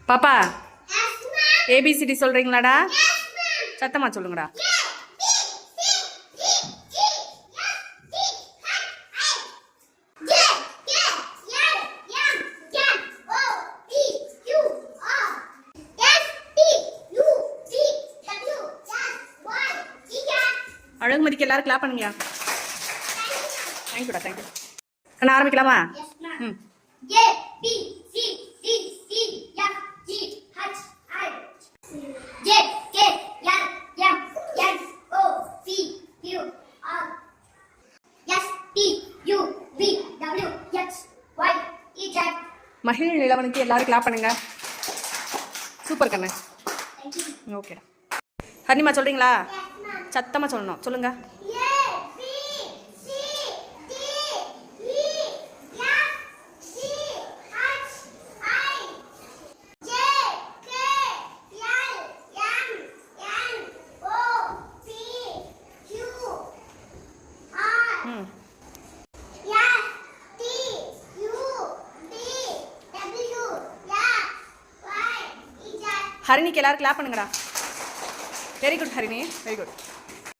பாப்பா ஏபிசிடி சொல்றீங்களாடா? சத்தமா சொல்லுங்கடா. அழகுமதிக்கு எல்லாரும் கிளாப் பண்ணுங்க. தேங்க்யூடா, தேங்க்யூ. நான் ஆரம்பிக்கலாமா? ம். மகிழ் நிலவனுக்கு எல்லாரும் கிளாப் பண்ணுங்க. சூப்பர் கண்ணு. ஓகேடா. ஹர்னிமா சொல்றீங்களா? சத்தமா சொல்லணும். சொல்லுங்க. ஹரிணிக்கு எல்லாரும் கிளாப் பண்ணுங்கடா. Very good Harini, very good.